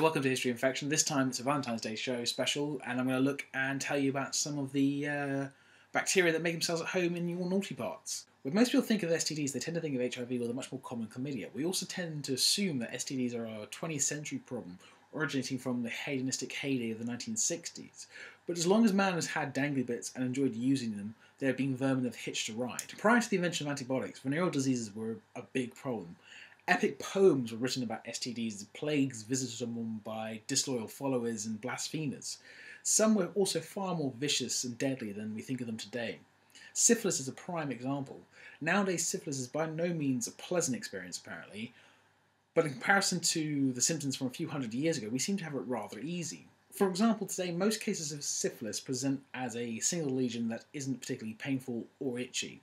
welcome to History of Infection. This time it's a Valentine's Day show special, and I'm going to look and tell you about some of the bacteria that make themselves at home in your naughty parts. When most people think of STDs, they tend to think of HIV or the much more common chlamydia. We also tend to assume that STDs are a 20th century problem, originating from the hedonistic heyday of the 1960s. But as long as man has had dangly bits and enjoyed using them, there have been vermin that have hitched a ride. Prior to the invention of antibiotics, venereal diseases were a big problem. Epic poems were written about STDs as plagues visited on by disloyal followers and blasphemers. Some were also far more vicious and deadly than we think of them today. Syphilis is a prime example. Nowadays, syphilis is by no means a pleasant experience, apparently, but in comparison to the symptoms from a few hundred years ago, we seem to have it rather easy. For example, today, most cases of syphilis present as a single lesion that isn't particularly painful or itchy.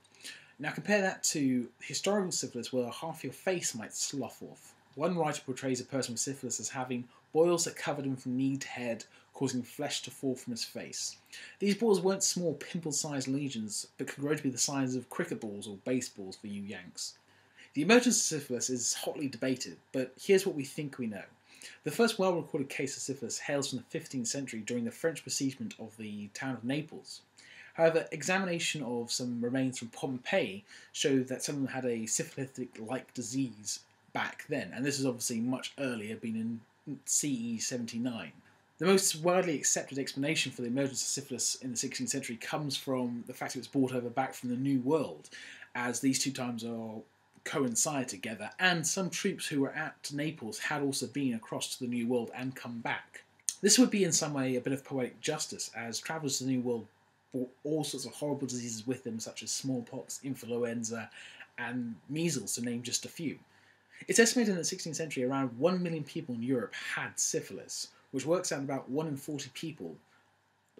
Now compare that to historical syphilis, where half your face might slough off. One writer portrays a person with syphilis as having boils that covered him from knee to head, causing flesh to fall from his face. These boils weren't small pimple-sized lesions, but could grow to be the size of cricket balls or baseballs for you Yanks. The emergence of syphilis is hotly debated, but here's what we think we know. The first well-recorded case of syphilis hails from the 15th century during the French besiegement of the town of Naples. However, examination of some remains from Pompeii showed that someone had a syphilitic-like disease back then, and this is obviously much earlier, being in CE 79. The most widely accepted explanation for the emergence of syphilis in the 16th century comes from the fact it was brought over back from the New World, as these two times coincide together, and some troops who were at Naples had also been across to the New World and come back. This would be in some way a bit of poetic justice, as travellers to the New World brought all sorts of horrible diseases with them, such as smallpox, influenza, and measles, to name just a few. It's estimated in the 16th century around 1 million people in Europe had syphilis, which works out about 1 in 40 people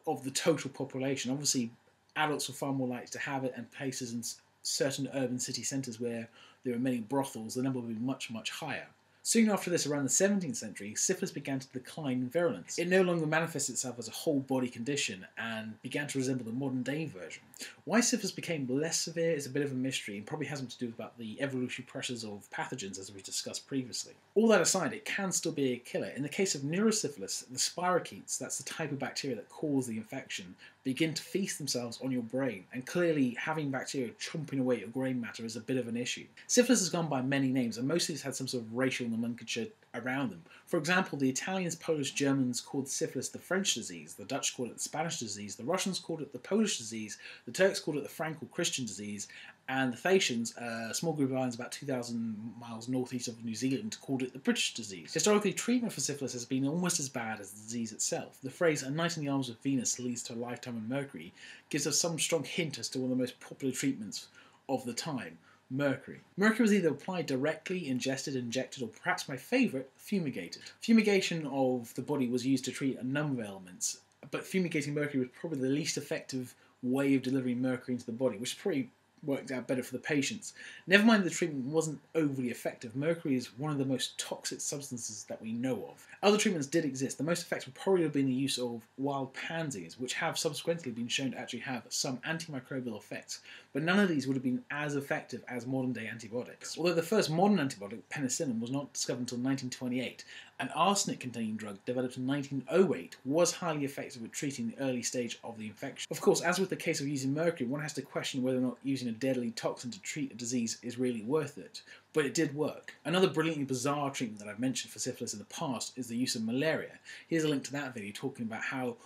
of the total population. Obviously, adults were far more likely to have it, and places in certain urban city centres where there are many brothels, the number would be much, much higher. Soon after this, around the 17th century, syphilis began to decline in virulence. It no longer manifests itself as a whole-body condition and began to resemble the modern-day version. Why syphilis became less severe is a bit of a mystery and probably has something to do with the evolutionary pressures of pathogens, as we discussed previously. All that aside, it can still be a killer. In the case of neurosyphilis, the spirochetes, that's the type of bacteria that cause the infection, begin to feast themselves on your brain, and clearly having bacteria chomping away at your grey matter is a bit of an issue. Syphilis has gone by many names, and most of these had some sort of racial nomenclature around them. For example, the Italians, Polish, Germans called syphilis the French disease, the Dutch called it the Spanish disease, the Russians called it the Polish disease, the Turks called it the Franco-Christian disease, and the Thracians, a small group of islands about 2,000 miles northeast of New Zealand, called it the British disease. Historically, treatment for syphilis has been almost as bad as the disease itself. The phrase, "a night in the arms of Venus leads to a lifetime of Mercury," gives us some strong hint as to one of the most popular treatments of the time: mercury. Mercury was either applied directly, ingested, injected, or perhaps my favourite, fumigated. Fumigation of the body was used to treat a number of ailments, but fumigating mercury was probably the least effective way of delivering mercury into the body, which probably worked out better for the patients. Never mind the treatment wasn't overly effective. Mercury is one of the most toxic substances that we know of. Other treatments did exist. The most effective would probably have been the use of wild pansies, which have subsequently been shown to actually have some antimicrobial effects, but none of these would have been as effective as modern-day antibiotics. Although the first modern antibiotic, penicillin, was not discovered until 1928, an arsenic-containing drug developed in 1908 was highly effective at treating the early stage of the infection. Of course, as with the case of using mercury, one has to question whether or not using a deadly toxin to treat a disease is really worth it, but it did work. Another brilliantly bizarre treatment that I've mentioned for syphilis in the past is the use of malaria. Here's a link to that video talking about how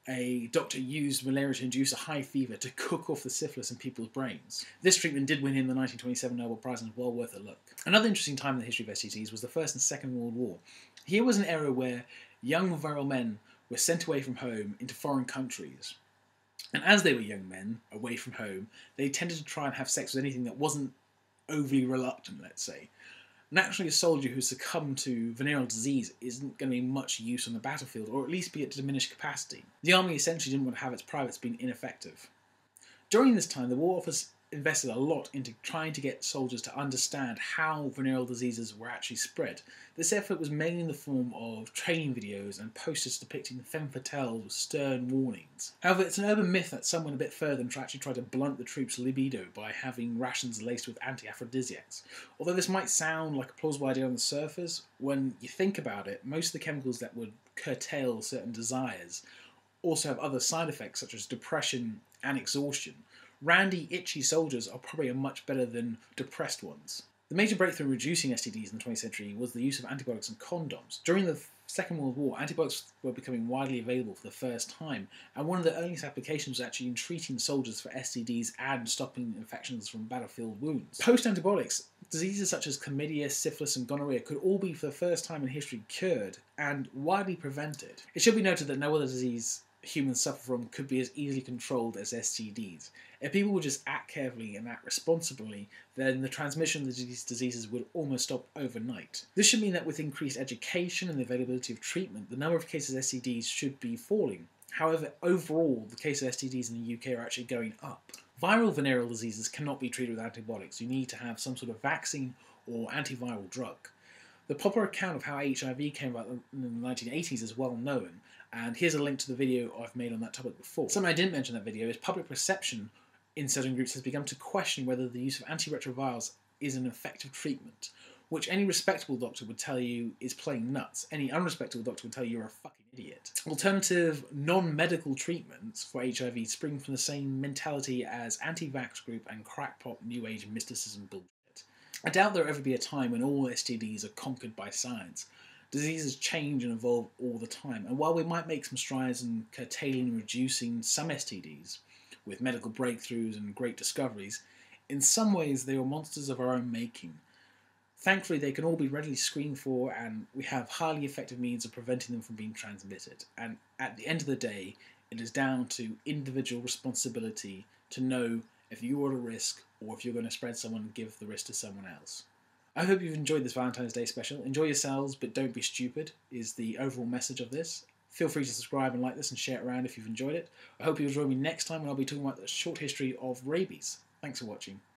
a doctor used malaria to induce a high fever to cook off the syphilis in people's brains. This treatment did win him the 1927 Nobel Prize and is well worth a look. Another interesting time in the history of STDs was the First and Second World War. Here was an era where young virile men were sent away from home into foreign countries. And as they were young men away from home, they tended to try and have sex with anything that wasn't overly reluctant, let's say. Naturally, a soldier who succumbed to venereal disease isn't going to be much use on the battlefield, or at least be at diminished capacity. The army essentially didn't want to have its privates being ineffective. During this time, the War Office invested a lot into trying to get soldiers to understand how venereal diseases were actually spread. This effort was mainly in the form of training videos and posters depicting femme fatales with stern warnings. However, it's an urban myth that some went a bit further and actually tried to blunt the troops' libido by having rations laced with anti-aphrodisiacs. Although this might sound like a plausible idea on the surface, when you think about it, most of the chemicals that would curtail certain desires also have other side effects such as depression and exhaustion. Randy, itchy soldiers are probably much better than depressed ones. The major breakthrough in reducing STDs in the 20th century was the use of antibiotics and condoms. During the Second World War, antibiotics were becoming widely available for the first time, and one of the earliest applications was actually in treating soldiers for STDs and stopping infections from battlefield wounds. Post-antibiotics, diseases such as chlamydia, syphilis and gonorrhea could all be for the first time in history cured and widely prevented. It should be noted that no other disease humans suffer from could be as easily controlled as STDs. If people would just act carefully and act responsibly, then the transmission of these diseases would almost stop overnight. This should mean that with increased education and the availability of treatment, the number of cases of STDs should be falling. However, overall, the cases of STDs in the UK are actually going up. Viral venereal diseases cannot be treated with antibiotics. You need to have some sort of vaccine or antiviral drug. The popular account of how HIV came about in the 1980s is well known, and here's a link to the video I've made on that topic before. Something I didn't mention in that video is public perception in certain groups has begun to question whether the use of antiretrovirals is an effective treatment, which any respectable doctor would tell you is plain nuts. Any unrespectable doctor would tell you you're a fucking idiot. Alternative non-medical treatments for HIV spring from the same mentality as anti-vax group and crackpot new age mysticism bullshit. I doubt there'll ever be a time when all STDs are conquered by science. Diseases change and evolve all the time, and while we might make some strides in curtailing and reducing some STDs, with medical breakthroughs and great discoveries, in some ways they are monsters of our own making. Thankfully, they can all be readily screened for, and we have highly effective means of preventing them from being transmitted. And at the end of the day, it is down to individual responsibility to know if you are at a risk or if you're going to spread someone and give the risk to someone else. I hope you've enjoyed this Valentine's Day special. Enjoy yourselves, but don't be stupid, is the overall message of this. Feel free to subscribe and like this and share it around if you've enjoyed it. I hope you'll join me next time when I'll be talking about the short history of rabies. Thanks for watching.